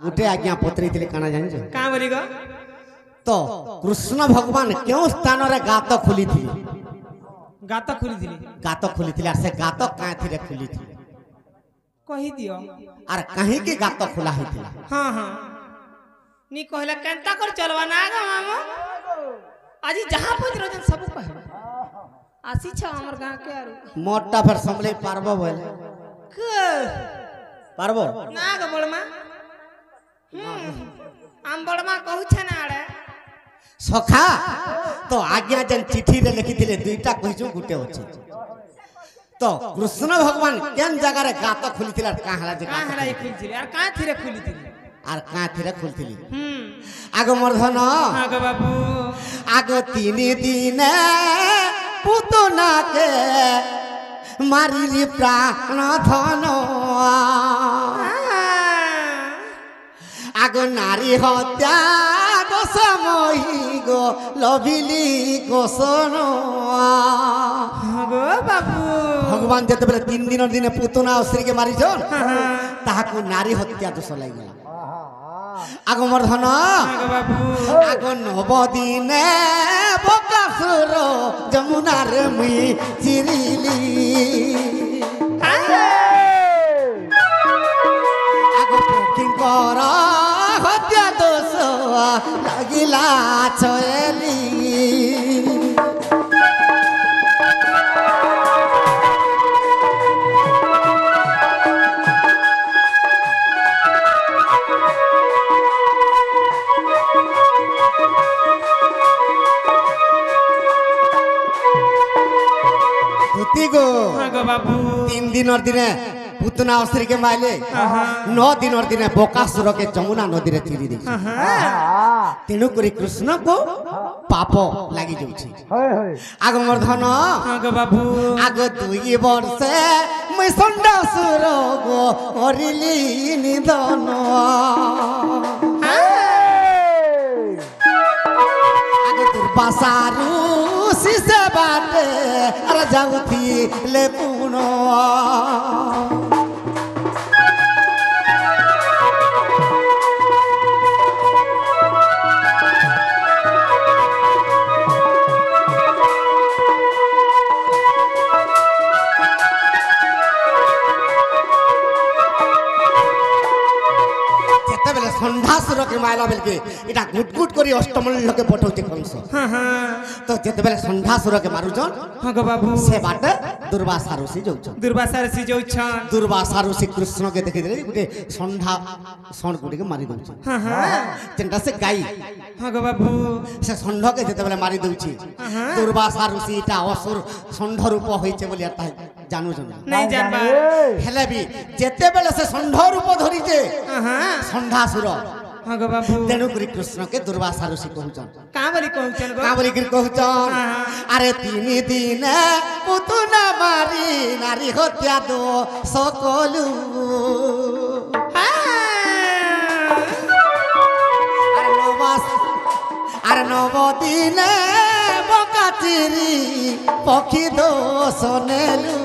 गोटे आज्ञा पत्री थिले काना जानिछ का बोली गो तो कृष्ण भगवान क्यों स्थान रे गात खुली थी गात खुली दिली गात खुली थी से गात काहे थिरे खुली थी कहि दियो आर कहीं के गात खुला ही थी हां हां नी कहला केनता कर चलवा ना गा मामा आज जहां पहुंच रहो सब कहबा आसी छ हमर गांव के आरो मोटा फिर संभले पारबो बोले के पारबो ना गा बड़मा आम बड़मा कहू छ ना आड़े सखा तो आज्ञा जन चिट्ठी रे लिखि दिले दुईटा कहिछु गुटे अछि तो कृष्ण भगवान केन जगह रे गात खुली थिला का हला जे का हला खुली थिली यार का थिरे खुली थिली आर का थिरे खुलथिली आगो मर्धन आगो बाबू आगो 3 दिन पुतना के मारिली प्राण धन आगो नारी हत्या दोष मोही गो लभिली गोसन आगो बाबू भगवान जते बेले 3 दिन दिन पुतना और स्त्री के मारी छन ताहाको नारी हत्या दोष लागला आगो मर्धन आगो बाबू आगो 9 दिन बकासुर जमुना रे मुई चिरिली आगो किंकर हत्या दोष लागिला छयली गो बाबू 3 दिन और दिने पुतना अस्त्री के माइले 9 दिन और दिने बकासुर के जमुना नदी रे चिरी दी तेनु करी कृष्ण को पाप लागि जाउछि आगो मर्धन आगो बाबू आगो 2 वर्ष मैं संडासुर गो हरिली निधन आगो दुर्वासारु सिसे बाटे अरे जाउथी ले पुनो संधासुर के मायला बेल के इटा गुटगुट करी अष्टमल लोके पठौते कंस तो जेते बेले संधासुर के मारुजन हां गो बाबू से बाटे दुर्वासा ऋषि जाउछन दुर्वासा ऋषि कृष्ण के देखि देले गुटे संधा सण गुटे के मारी दउछ जेंटा से गाई हां गो बाबू से संध के जेते बेले मारी दउछि दुर्वासा ऋषि इटा असुर संध रूप होइছে बोली आता जानू जन नहीं जानबा हेले भी जेते बेले से संध रूप धरिছে संधासुर हां गो बाबू तेनु करी कृष्ण के दुर्वासा ऋषि कहउछन का बोली कहउछन गो का बोली कहउछन अरे 3 दिन पुतना मारी नारी हत्या दो सकलु अरे 9 दिन बकाचिरी पखी दो सोनेलु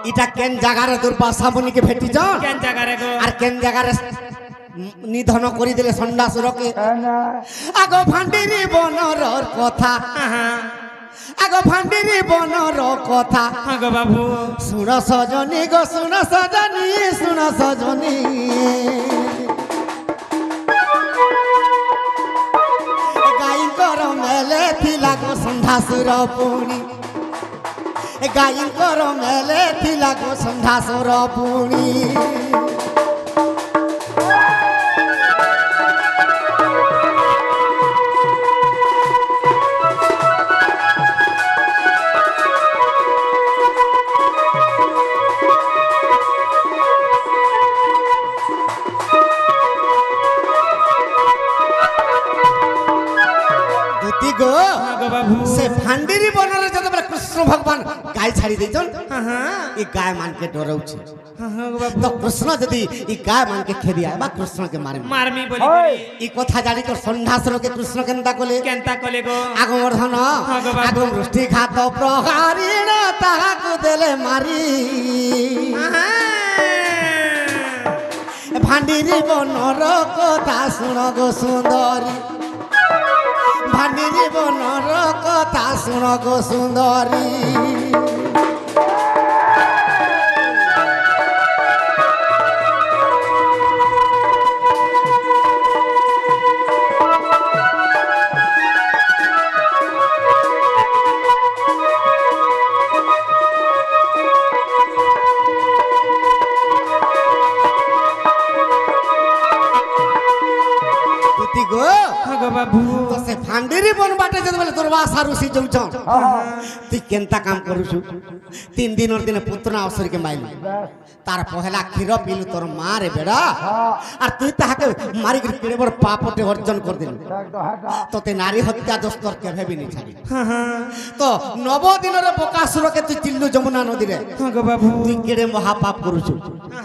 इटा केन जगह रे दुर्वासा मुनि के भेटी जन केन जगह रे गो आर केन जगह रे निधन करी देले संडासुर के आगो भांडीरी बनर कथा आगो भांडीरी बनर कथा आगो बाबू सुन सजनी गो सुन सजनी गाई कर मेले थिला गो संडासुर पुणी गाई कर मेले थिला गो संधासुर पुणी से भांडीरी बनरे जब कृष्ण कृष्ण भगवान गाय छाड़ी देछन हाँ हाँ ई गाय मान के डरौछ हाँ हाँ गो बाबू तो कृष्ण यदि ई गाय मान के खेदी आबा कृष्ण के मारे मारमी बोली बोली ई कथा जानी तो संधासर के कृष्ण केनता कोले केनता कले गो आगमर्धन हाँ गो बाबू। आगम दृष्टि खात प्रहारीण ताहाकु देले मारी भांडिरी बनर कथा शुण गो सुंदरी भांडिरी बनर कथा शुण गो सुंदरी तुति गो हाँ गो बाबू तो से भांडिरी बन बाटे जद बेले दुर्वासा ऋषि जाउछन ती केनता काम करूछु 3 दिन और दिन पुत्र अवसर के माइल तार पहला क्षीर पीलु तोर मां रे बेड़ा और तू ताके मारी के केड़े बड़ पापटे अर्जन कर देलु तो ते नारी हत्या दोस्तर केभे भी नहीं छाड़ी हाँ हाँ तो 9 दिन रे बकासुर के तू चिल्लु जमुना नदी रे हाँ गो बाबू तू केड़े महापाप करूछु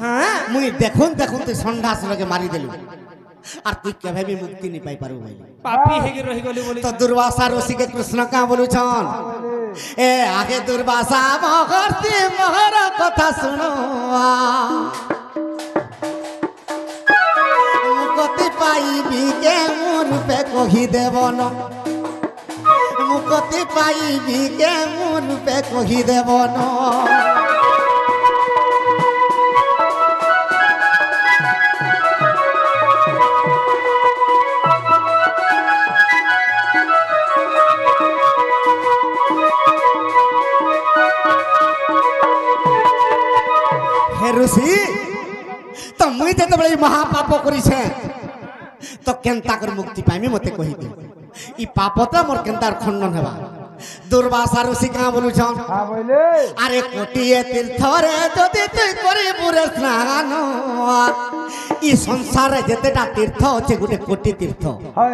हाँ मुई देखुन तू संडासुर के मारी देलु और तू केभे भी मुक्ति नहीं पाई पारु भाई पापी हेगे रही गली बोली तो दुर्वासा ऋषि के कृष्ण का बोलू छन ए आगे दुर्वासा महर्षि महर कथा सुनो मुक्ति पाइबी के मुर पे कही देवन मुक्ति पाइबी के मुर पे कही देवन हे ऋषि तो मुई जते बड़े महापाप करी छे तो केनता कर मुक्ति पाइमी मते कहि दे ई पापता मोर केनता खंडन हेबा दुर्वासा ऋषि का बोलू छन हाँ बोले अरे कोटिए तीर्थ रे जदि तुई करी पुरे स्नान ई संसार जेतेटा तीर्थ अछि गुटे कोटि तीर्थ है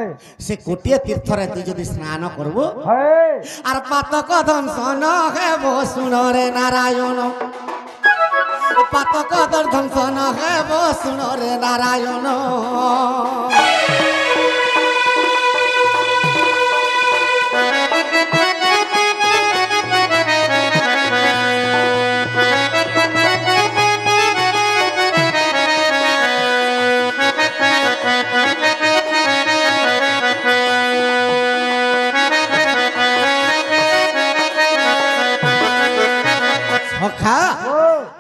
से कोटिए तीर्थ रे तू जदि स्नान करबो है आर पातक दंशन हेबो सुन रे नारायण पातक दंशन हेबो सुन रे नारायण सखा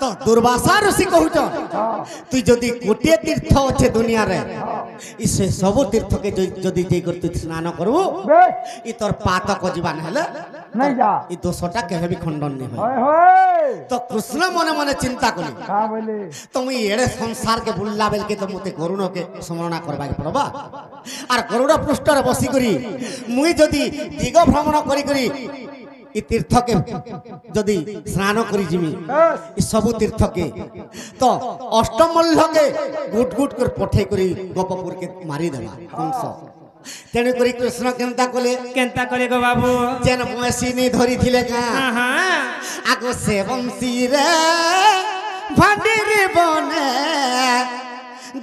तो दुर्वासा ऋषि कहूच तु जदि कोटिए तीर्थ अच्छे दुनिया रे इसे सब तीर्थ के जदि जे कर तू स्नान करबो बेश ई तोर पातक जीवन हेले नहीं जा ई दोषटा केबे भी खंडन नहीं होय है तो कृष्ण मने मने चिंता कली हाँ बोले तो मुई एड़े संसार के बुल्ला बेल के तो मते गरुड़ के स्मरण करबा के पड़बा आर गरुड़ पृष्ठ रे बसी करी मुई जदि दिग भ्रमण करी करी ई तीर्थ के जदि स्नान करी जिमी ई सब तीर्थ के तो अष्टमल्ल के गुट गुट कर पठे करी गोपपुर के मारी देबा कंस तेणु करी कृष्ण केनता कले केनता कले गो बाबू जेन बंसी नहीं धरी थिले का हाँ हाँ आगो से बंसी रे भांडिरी बने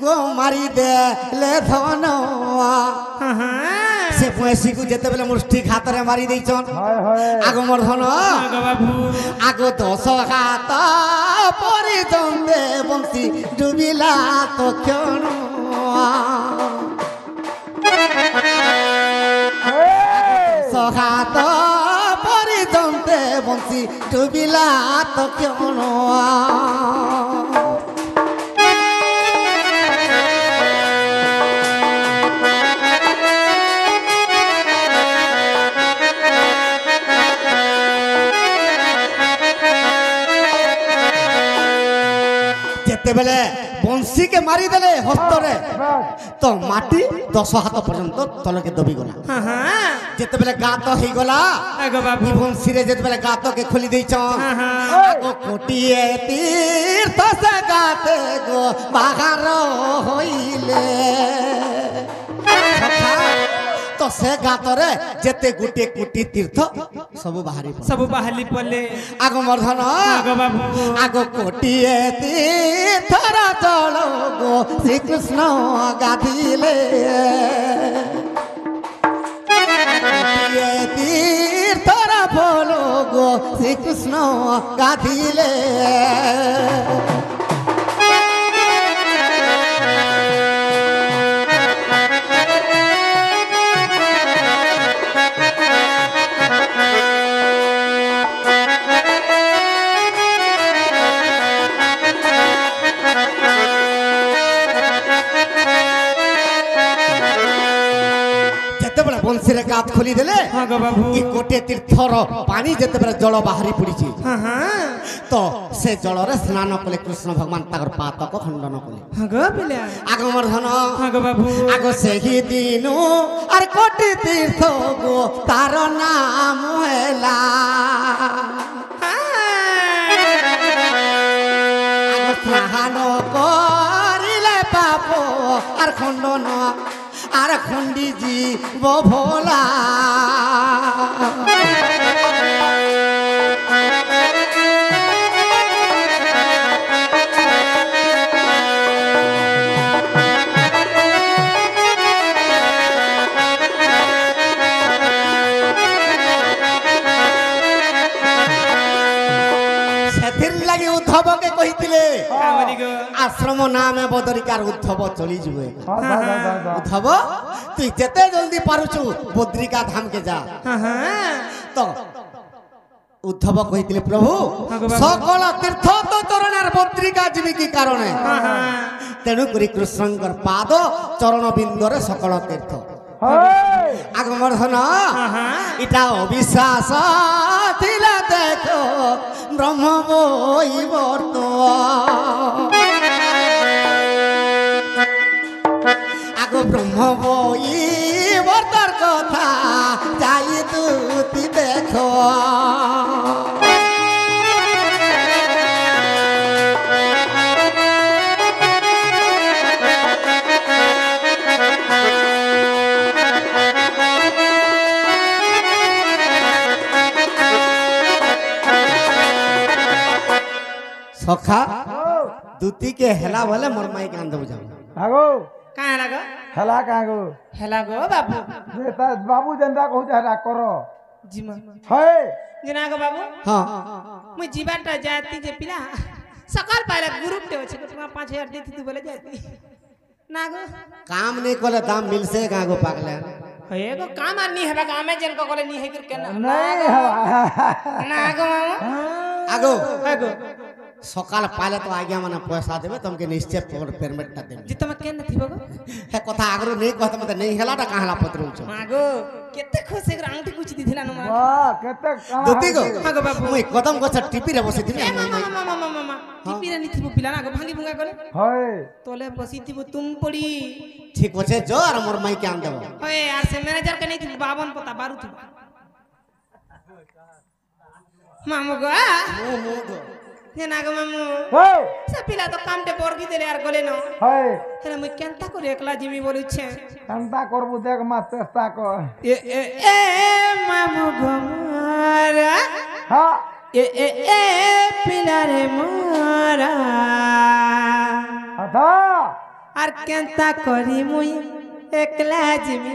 गो मारी दे ले धन हाँ हाँ से बंसी को जेते बेले मुष्टि हाथ रे मारी देछन है आगो मर्धन हाँ गो बाबू आगो 10 हाथ परि जंदे बंसी डुबिला तो क्षण सहात परिजन्ते बंसी डुबिला तो क्षण जेते बेले बंसी के मारी देले हस्तरे तो माटी 10 हाथ पर्यंत तल के दबी गला हाँ हाँ जेते बेले गात ही गला गो बाबू बंसी रे जेते बेले गात के खोली देछन हाँ हाँ आगो कोटिए तीर्थ से गाते गो बाहर होइले सखा तो से गातरे जेते गुटे कुटी तीर्थ सब बाहरी पड़े सब बाहली पले आग मर्धन आगो बाबू आग कोटिए तीर्थर जल गो श्रीकृष्ण गाधिले कोटिए तीर्थर फल गो श्रीकृष्ण गाधिले बंशीरे गात खोली देले हाँ गो बाबू ई कोटे तीर्थर पानी जेते बेले जल बाहरी पड़ीची हाँ हाँ तो से जल रे स्नान कले कृष्ण भगवान ताकर पातक खंडन कले हाँ गो पिला आग मर्धन हाँ गो बाबू आग से ही दिनु अरे कोटे तीर्थ गो तार नाम हैला आग स्नान करिले पाप আর খণ্ডন আর খণ্ডি জীব ভোলা ସେଥିଲାଗି ଉଦ୍ଧବକେ କହିଥିଲେ आश्रम नाम बदरिकार उद्धव चली जुए उद्धव तू जेते जल्दी पारुछु बद्रिका धाम के जा तो उद्धव कहितले प्रभु सकल तीर्थ तो चरणर बद्रिका जीवी की कारण तेणु करी कृष्णकर पाद चरण बिंदरे सकल तीर्थ आगमर्धन इटा अविश्वास थिला देखो ब्रह्म बोई वर्तो आगो ब्रह्म बोई वर्तर कथा जाई दूती देखो सखा दूती के हेला बोले मोर माई कान दब जाओ आगो कहाँ लगो हेला कागो हेला गो बाबू जेता बाबू जनता कहू जा करो जीमा हे जना गो बाबू हां मुई जीवाटा जाती जे पिला सकाल पाले ग्रुप दे छै तुम्हारा 5000 देती तू बोले जाती ना गो काम नहीं कोले दाम मिल से गागो पागले हे गो काम आर नहीं हेबा गामे जन को कोले नहीं है के नहीं ना गो आगो गो सकाल पाले तो आज्ञा माने पैसा देबे तुमके निश्चय पेमेंट ता देबे जे तुम केन थिबो गो हे कथा आगरो नहीं कहत मते नहीं हेलाटा काहला पत्र उछ मागो केते खुशी के आंटी कुछ दिथिला न मागो वाह केते दूती गो मागो बाबू मुई कदम गछ टिपी रे बसी दिबे मामा टिपी रे निथिबो पिला ना गो भांगी भुंगा करे हे तोले बसी थिबो तुम पड़ी ठीक होछे जो और मोर माई के आन देबो ओए यार से मैनेजर के नहीं थी 52 पता 12 थी मामू गो ये ना गो मामू हे से पिला तो काम ते बोरगी देले यार गले न हे हेले मुई केनता करे एकला जिमी बोलु छे चिंता करबू देख मा चेष्टा कर ए मामू गो मारा हां ए पिला रे मारा अथा আর কেনতা করি মুই একলা জিমি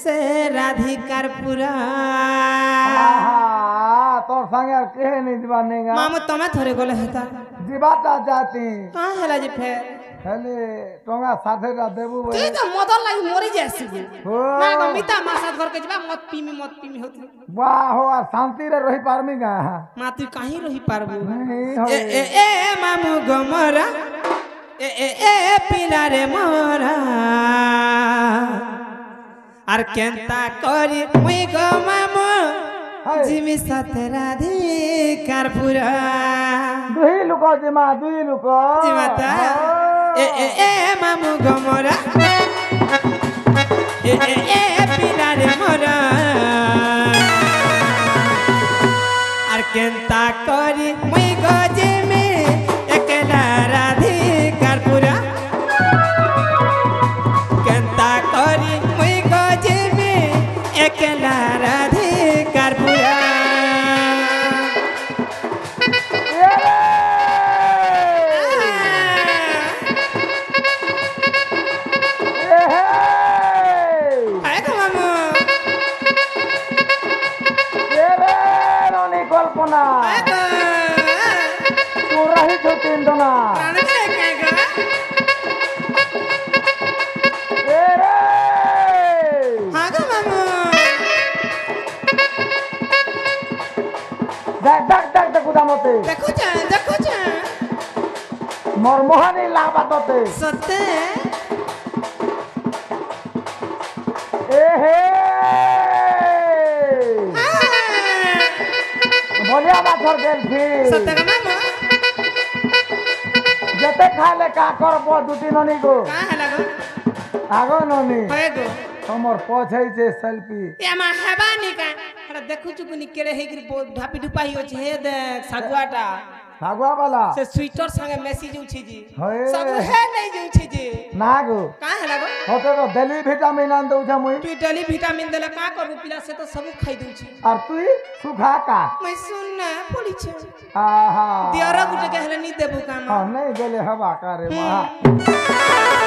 সে রাধিকার পুরা তোর সঙ্গে আর কে नहीं दिबा नेगा মামু তুমি থরে গলে হেতা दिबाता जाती কা হেলা যে ফের हेले टंगा साथे रा देबू তুই তো মদর লাগি মরি যাসি हो না গো মিতা মাসাত ঘর কে যাবা মত পিমি হতি वाह हो आ शांति रे रही पारमी गा মা তুই কাহি রহি পারবু नहीं हो এ মামু গমরা এ পিলা রে মোরা আর কেনতা করি মুই গো মামু জিমি সাথে রাধিকার পুরা दुही लुको जिमा दुही लुको জিমাতা এ মামু গমরা এ পিলা রে মোরা আর কেনতা করি মুই গো জিমি একলা রাধিকার পুরা কেনতা করি মুই গো জিমি मोर मोहनी लाबा तोते सत्य ए हे बोलिया बाछर गेल थी सत्य का मामा जते खाले का करबो दुटी ननी गो कहाँ है लगो आगो ननी है गो हमर पछै जे सेल्फी ये मा हेबा नी का अरे देखु चुकुनी केरे हे गिर ढापी ढुपाई हो छे देख सागुआटा सागवा वाला से स्वीटर संगे मैसेज उछि जी हे सब है नहीं जे उछि जी नागो कहाँ है लगो होते तो दिल्ली विटामिन आन दउ छ मुई तू डेली विटामिन देला का करबू पिला से तो सब खाई दउ छी और तू सुखा का मैं सुन ना पड़ी छे आहा दियरा गुटे के हले नी देबू काम हां नहीं गेले हवा करे वहां